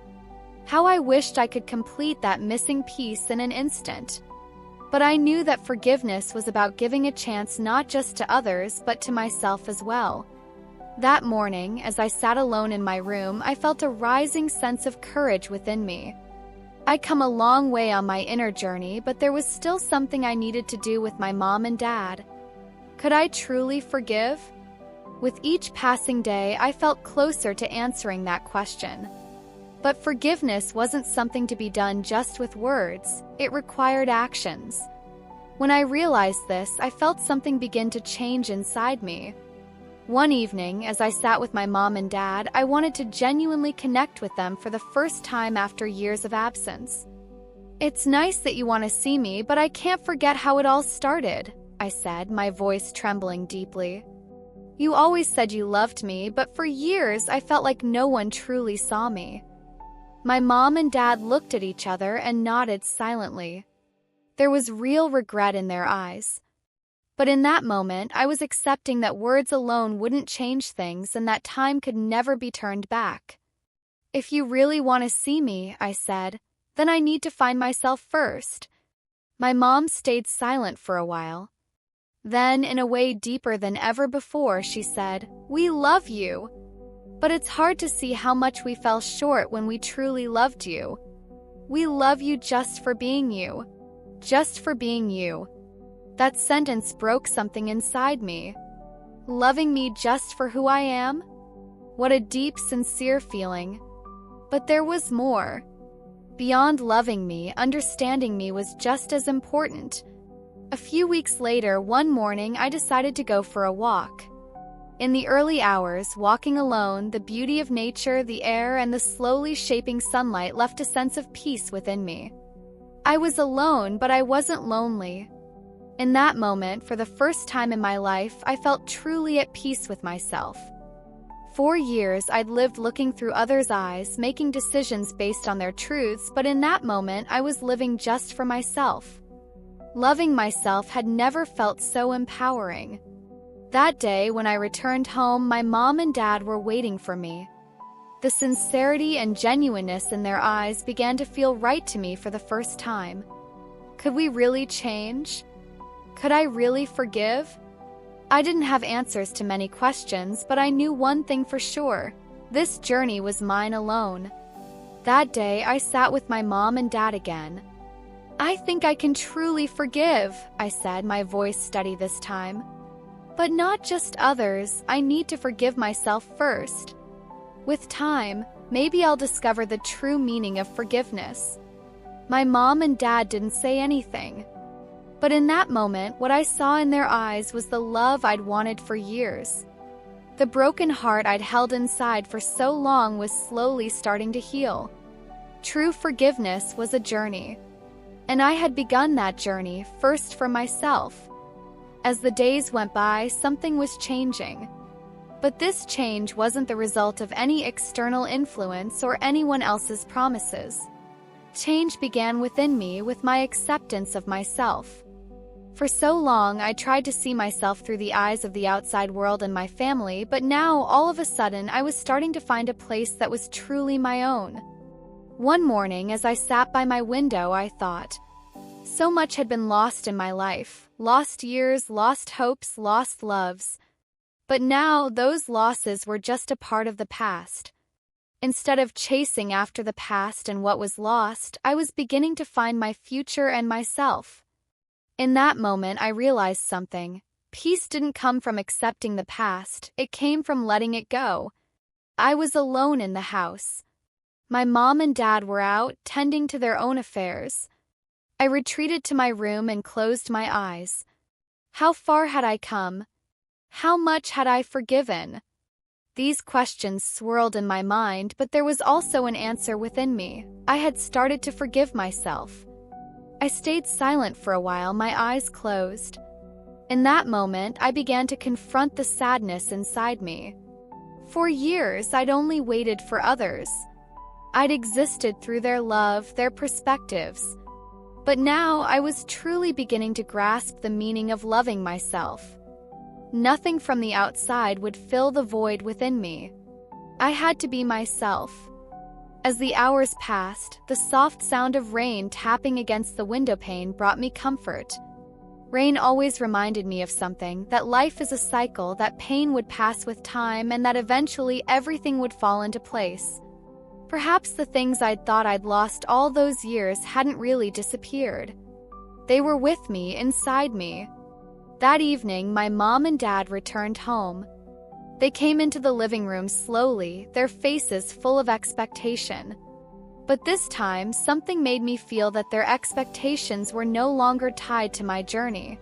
How I wished I could complete that missing piece in an instant. But I knew that forgiveness was about giving a chance not just to others but to myself as well. That morning, as I sat alone in my room, I felt a rising sense of courage within me. I'd come a long way on my inner journey, but there was still something I needed to do with my mom and dad. Could I truly forgive? With each passing day, I felt closer to answering that question. But forgiveness wasn't something to be done just with words, it required actions. When I realized this, I felt something begin to change inside me. One evening, as I sat with my mom and dad, I wanted to genuinely connect with them for the first time after years of absence. "It's nice that you want to see me, but I can't forget how it all started," I said, my voice trembling deeply. "You always said you loved me, but for years I felt like no one truly saw me." My mom and dad looked at each other and nodded silently. There was real regret in their eyes. But in that moment, I was accepting that words alone wouldn't change things and that time could never be turned back. "If you really want to see me," I said, "then I need to find myself first." My mom stayed silent for a while. Then, in a way deeper than ever before, she said, "We love you. But it's hard to see how much we fell short when we truly loved you. We love you just for being you. Just for being you." That sentence broke something inside me. Loving me just for who I am? What a deep, sincere feeling. But there was more. Beyond loving me, understanding me was just as important. A few weeks later, one morning, I decided to go for a walk. In the early hours, walking alone, the beauty of nature, the air, and the slowly shaping sunlight left a sense of peace within me. I was alone, but I wasn't lonely. In that moment, for the first time in my life, I felt truly at peace with myself. For years, I'd lived looking through others' eyes, making decisions based on their truths, but in that moment, I was living just for myself. Loving myself had never felt so empowering. That day, when I returned home, my mom and dad were waiting for me. The sincerity and genuineness in their eyes began to feel right to me for the first time. Could we really change? Could I really forgive? I didn't have answers to many questions, but I knew one thing for sure. This journey was mine alone. That day, I sat with my mom and dad again. "I think I can truly forgive," I said, my voice steady this time. "But not just others, I need to forgive myself first. With time, maybe I'll discover the true meaning of forgiveness." My mom and dad didn't say anything. But in that moment, what I saw in their eyes was the love I'd wanted for years. The broken heart I'd held inside for so long was slowly starting to heal. True forgiveness was a journey. And I had begun that journey first for myself. As the days went by, something was changing. But this change wasn't the result of any external influence or anyone else's promises. Change began within me with my acceptance of myself. For so long, I tried to see myself through the eyes of the outside world and my family, but now, all of a sudden, I was starting to find a place that was truly my own. One morning, as I sat by my window, I thought, so much had been lost in my life. Lost years, lost hopes, lost loves. But now, those losses were just a part of the past. Instead of chasing after the past and what was lost, I was beginning to find my future and myself. In that moment, I realized something. Peace didn't come from accepting the past, it came from letting it go. I was alone in the house. My mom and dad were out, tending to their own affairs. I retreated to my room and closed my eyes. How far had I come? How much had I forgiven? These questions swirled in my mind, but there was also an answer within me. I had started to forgive myself. I stayed silent for a while, my eyes closed. In that moment, I began to confront the sadness inside me. For years, I'd only waited for others. I'd existed through their love, their perspectives. But now, I was truly beginning to grasp the meaning of loving myself. Nothing from the outside would fill the void within me. I had to be myself. As the hours passed, the soft sound of rain tapping against the windowpane brought me comfort. Rain always reminded me of something, that life is a cycle, that pain would pass with time, and that eventually everything would fall into place. Perhaps the things I'd thought I'd lost all those years hadn't really disappeared. They were with me, inside me. That evening, my mom and dad returned home. They came into the living room slowly, their faces full of expectation. But this time, something made me feel that their expectations were no longer tied to my journey.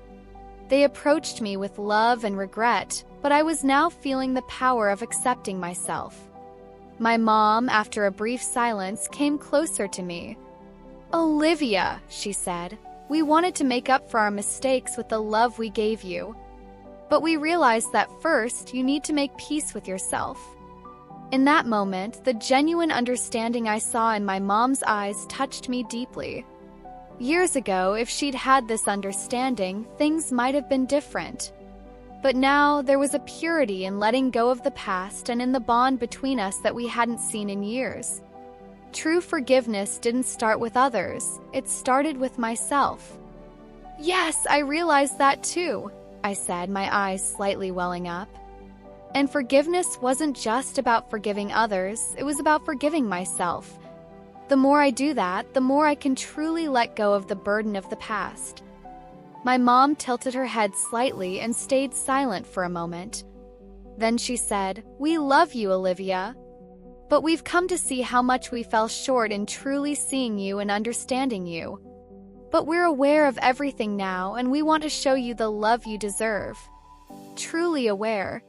They approached me with love and regret, but I was now feeling the power of accepting myself. My mom, after a brief silence, came closer to me. "Olivia," she said, "we wanted to make up for our mistakes with the love we gave you. But we realized that first, you need to make peace with yourself." In that moment, the genuine understanding I saw in my mom's eyes touched me deeply. Years ago, if she'd had this understanding, things might have been different. But now, there was a purity in letting go of the past and in the bond between us that we hadn't seen in years. True forgiveness didn't start with others, it started with myself. "Yes, I realized that too," I said, my eyes slightly welling up. And forgiveness wasn't just about forgiving others, it was about forgiving myself. The more I do that, the more I can truly let go of the burden of the past. My mom tilted her head slightly and stayed silent for a moment. Then she said, "We love you, Olivia. But we've come to see how much we fell short in truly seeing you and understanding you. But we're aware of everything now, and we want to show you the love you deserve." Truly aware.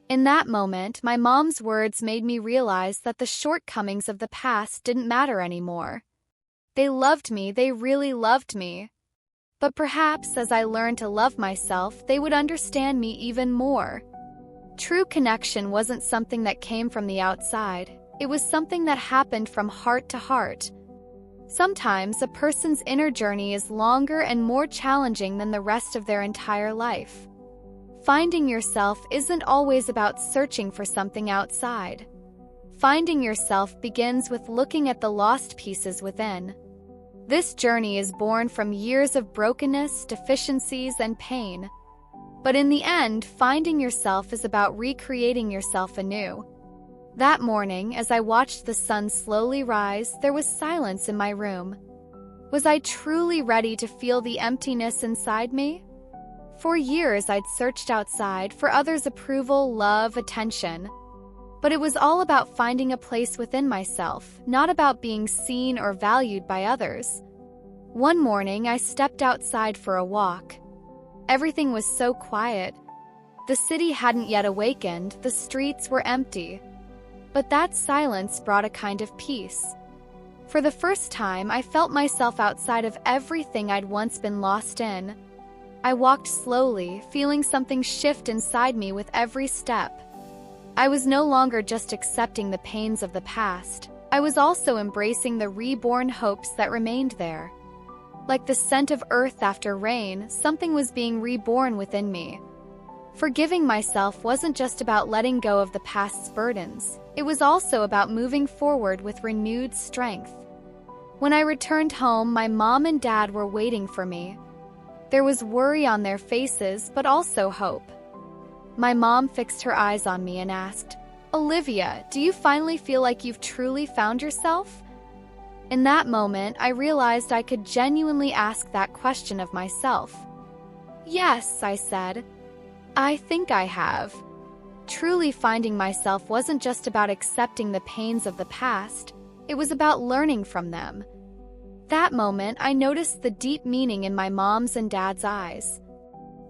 In that moment, my mom's words made me realize that the shortcomings of the past didn't matter anymore. They loved me, they really loved me. But perhaps as I learned to love myself, they would understand me even more. True connection wasn't something that came from the outside, it was something that happened from heart to heart. Sometimes a person's inner journey is longer and more challenging than the rest of their entire life. Finding yourself isn't always about searching for something outside. Finding yourself begins with looking at the lost pieces within. This journey is born from years of brokenness, deficiencies, and pain. But in the end, finding yourself is about recreating yourself anew. That morning, as I watched the sun slowly rise, there was silence in my room. Was I truly ready to feel the emptiness inside me? For years, I'd searched outside for others' approval, love, attention. But it was all about finding a place within myself, not about being seen or valued by others. One morning, I stepped outside for a walk. Everything was so quiet. The city hadn't yet awakened, the streets were empty. But that silence brought a kind of peace. For the first time, I felt myself outside of everything I'd once been lost in. I walked slowly, feeling something shift inside me with every step. I was no longer just accepting the pains of the past. I was also embracing the reborn hopes that remained there. Like the scent of earth after rain, something was being reborn within me. Forgiving myself wasn't just about letting go of the past's burdens. It was also about moving forward with renewed strength. When I returned home, my mom and dad were waiting for me. There was worry on their faces, but also hope. My mom fixed her eyes on me and asked, "Olivia, do you finally feel like you've truly found yourself?" In that moment, I realized I could genuinely ask that question of myself. "Yes," I said. "I think I have." Truly finding myself wasn't just about accepting the pains of the past, it was about learning from them. That moment, I noticed the deep meaning in my mom's and dad's eyes.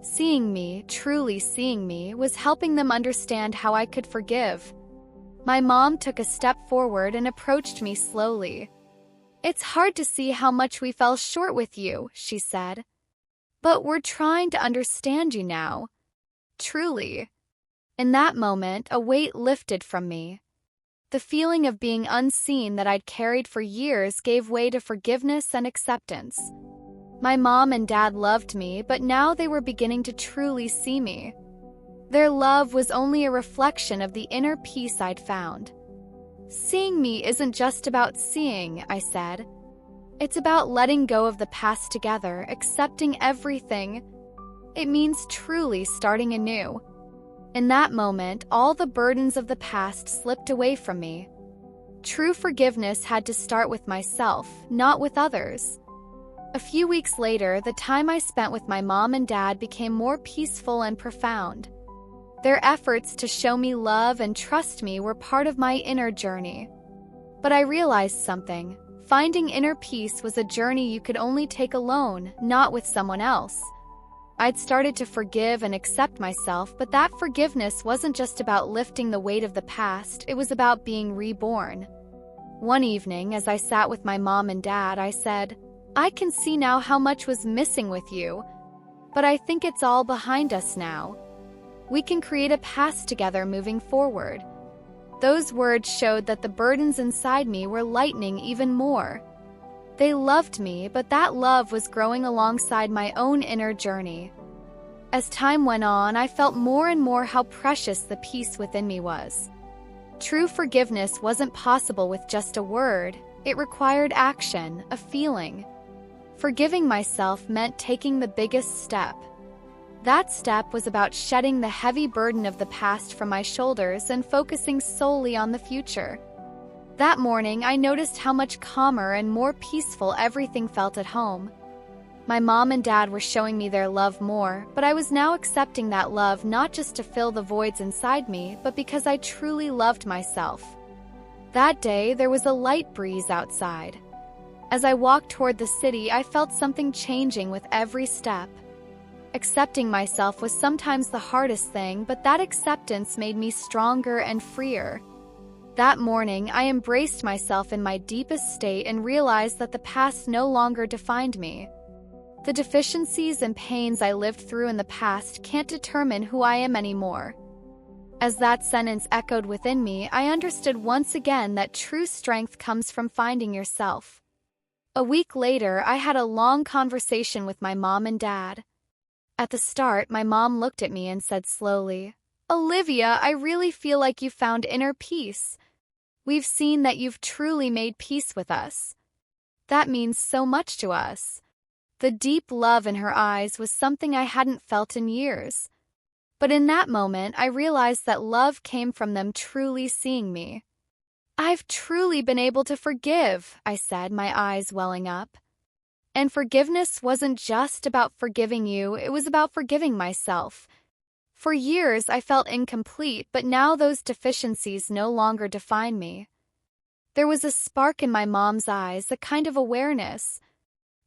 Seeing me, truly seeing me, was helping them understand how I could forgive. My mom took a step forward and approached me slowly. "It's hard to see how much we fell short with you," she said. "But we're trying to understand you now. Truly." In that moment, a weight lifted from me. The feeling of being unseen that I'd carried for years gave way to forgiveness and acceptance. My mom and dad loved me, but now they were beginning to truly see me. Their love was only a reflection of the inner peace I'd found. Seeing me isn't just about seeing, I said. It's about letting go of the past together, accepting everything. It means truly starting anew. In that moment, all the burdens of the past slipped away from me. True forgiveness had to start with myself, not with others. A few weeks later, the time I spent with my mom and dad became more peaceful and profound. Their efforts to show me love and trust me were part of my inner journey. But I realized something. Finding inner peace was a journey you could only take alone, not with someone else. I'd started to forgive and accept myself, but that forgiveness wasn't just about lifting the weight of the past, it was about being reborn. One evening, as I sat with my mom and dad, I said, "I can see now how much was missing with you, but I think it's all behind us now. We can create a past together moving forward." Those words showed that the burdens inside me were lightening even more. They loved me, but that love was growing alongside my own inner journey. As time went on, I felt more and more how precious the peace within me was. True forgiveness wasn't possible with just a word. It required action, a feeling. Forgiving myself meant taking the biggest step. That step was about shedding the heavy burden of the past from my shoulders and focusing solely on the future. That morning, I noticed how much calmer and more peaceful everything felt at home. My mom and dad were showing me their love more, but I was now accepting that love not just to fill the voids inside me, but because I truly loved myself. That day, there was a light breeze outside. As I walked toward the city, I felt something changing with every step. Accepting myself was sometimes the hardest thing, but that acceptance made me stronger and freer. That morning, I embraced myself in my deepest state and realized that the past no longer defined me. The deficiencies and pains I lived through in the past can't determine who I am anymore. As that sentence echoed within me, I understood once again that true strength comes from finding yourself. A week later, I had a long conversation with my mom and dad. At the start, my mom looked at me and said slowly, "Olivia, I really feel like you found inner peace. We've seen that you've truly made peace with us. That means so much to us." The deep love in her eyes was something I hadn't felt in years. But in that moment, I realized that love came from them truly seeing me. "I've truly been able to forgive," I said, my eyes welling up. And forgiveness wasn't just about forgiving you, it was about forgiving myself. For years, I felt incomplete, but now those deficiencies no longer define me. There was a spark in my mom's eyes, a kind of awareness.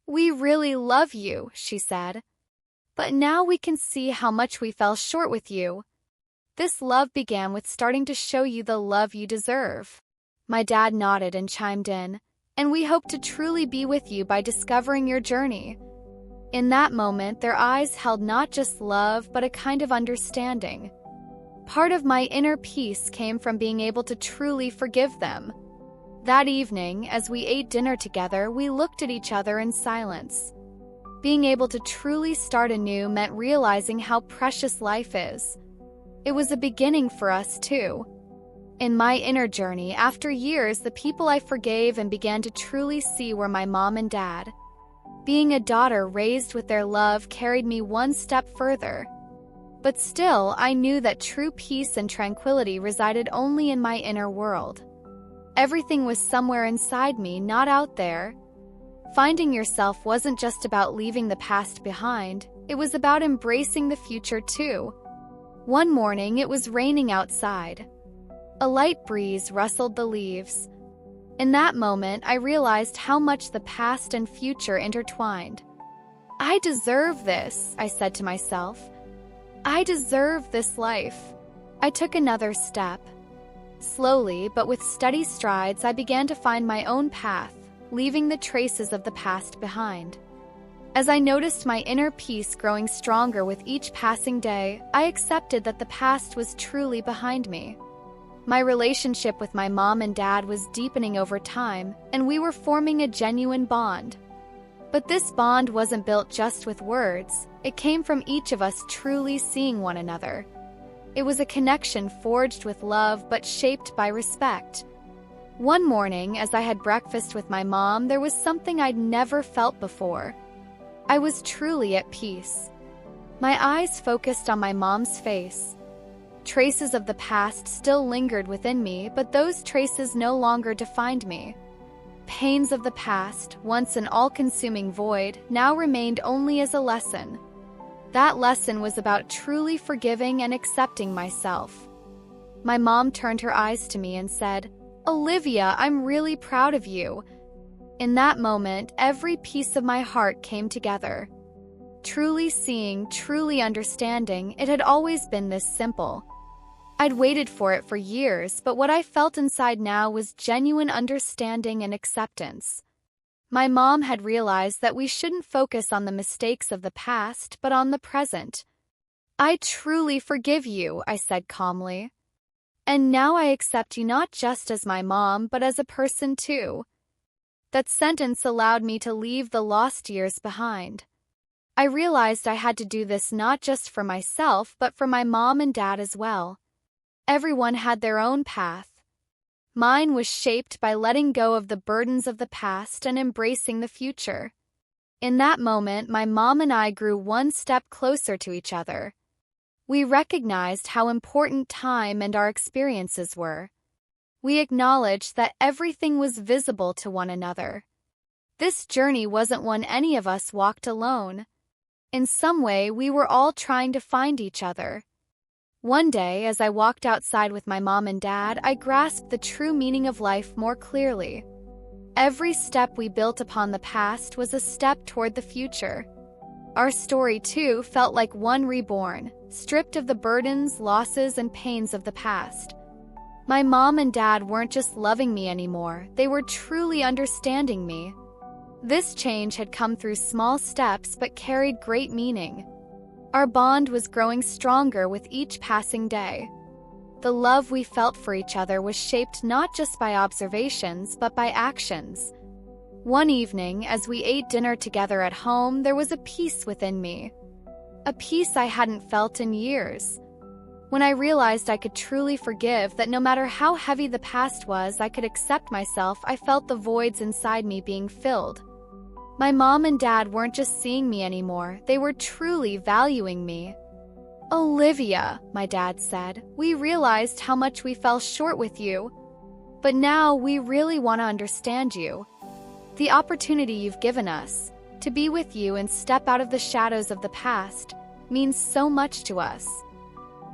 "We really love you," she said. "But now we can see how much we fell short with you. This love began with starting to show you the love you deserve." My dad nodded and chimed in, "And we hope to truly be with you by discovering your journey." In that moment, their eyes held not just love, but a kind of understanding. Part of my inner peace came from being able to truly forgive them. That evening, as we ate dinner together, we looked at each other in silence. Being able to truly start anew meant realizing how precious life is. It was a beginning for us, too. In my inner journey, after years, the people I forgave and began to truly see were my mom and dad. Being a daughter raised with their love carried me one step further. But still, I knew that true peace and tranquility resided only in my inner world. Everything was somewhere inside me, not out there. Finding yourself wasn't just about leaving the past behind, it was about embracing the future too. One morning, it was raining outside. A light breeze rustled the leaves. In that moment, I realized how much the past and future intertwined. "I deserve this," I said to myself. "I deserve this life." I took another step. Slowly, but with steady strides, I began to find my own path, leaving the traces of the past behind. As I noticed my inner peace growing stronger with each passing day, I accepted that the past was truly behind me. My relationship with my mom and dad was deepening over time, and we were forming a genuine bond. But this bond wasn't built just with words, it came from each of us truly seeing one another. It was a connection forged with love but shaped by respect. One morning, as I had breakfast with my mom, there was something I'd never felt before. I was truly at peace. My eyes focused on my mom's face. Traces of the past still lingered within me, but those traces no longer defined me. Pains of the past, once an all-consuming void, now remained only as a lesson. That lesson was about truly forgiving and accepting myself. My mom turned her eyes to me and said, "Olivia, I'm really proud of you." In that moment, every piece of my heart came together. Truly seeing, truly understanding, it had always been this simple. I'd waited for it for years, but what I felt inside now was genuine understanding and acceptance. My mom had realized that we shouldn't focus on the mistakes of the past, but on the present. "I truly forgive you," I said calmly. "And now I accept you not just as my mom, but as a person too." That sentence allowed me to leave the lost years behind. I realized I had to do this not just for myself, but for my mom and dad as well. Everyone had their own path. Mine was shaped by letting go of the burdens of the past and embracing the future. In that moment, my mom and I grew one step closer to each other. We recognized how important time and our experiences were. We acknowledged that everything was visible to one another. This journey wasn't one any of us walked alone. In some way, we were all trying to find each other. One day, as I walked outside with my mom and dad, I grasped the true meaning of life more clearly. Every step we built upon the past was a step toward the future. Our story, too, felt like one reborn, stripped of the burdens, losses, and pains of the past. My mom and dad weren't just loving me anymore, they were truly understanding me. This change had come through small steps but carried great meaning. Our bond was growing stronger with each passing day. The love we felt for each other was shaped not just by observations but by actions. One evening, as we ate dinner together at home, there was a peace within me. A peace I hadn't felt in years. When I realized I could truly forgive, that no matter how heavy the past was, I could accept myself, I felt the voids inside me being filled. My mom and dad weren't just seeing me anymore, they were truly valuing me. "Olivia," my dad said, "we realized how much we fell short with you. But now we really want to understand you. The opportunity you've given us, to be with you and step out of the shadows of the past, means so much to us."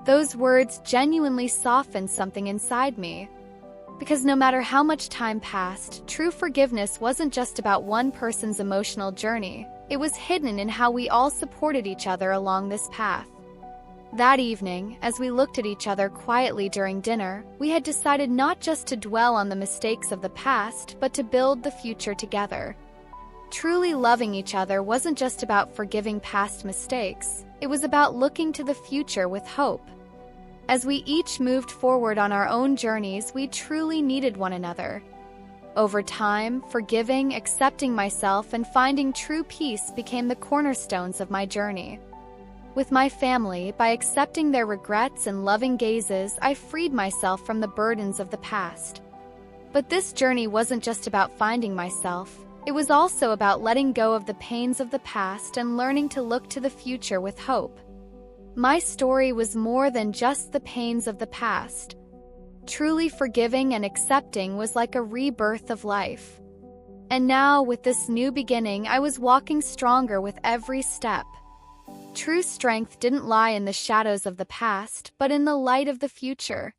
Those words genuinely softened something inside me. Because no matter how much time passed, true forgiveness wasn't just about one person's emotional journey, it was hidden in how we all supported each other along this path. That evening, as we looked at each other quietly during dinner, we had decided not just to dwell on the mistakes of the past, but to build the future together. Truly loving each other wasn't just about forgiving past mistakes, it was about looking to the future with hope. As we each moved forward on our own journeys, we truly needed one another. Over time, forgiving, accepting myself, and finding true peace became the cornerstones of my journey. With my family, by accepting their regrets and loving gazes, I freed myself from the burdens of the past. But this journey wasn't just about finding myself. It was also about letting go of the pains of the past and learning to look to the future with hope. My story was more than just the pains of the past. Truly forgiving and accepting was like a rebirth of life. And now, with this new beginning, I was walking stronger with every step. True strength didn't lie in the shadows of the past, but in the light of the future.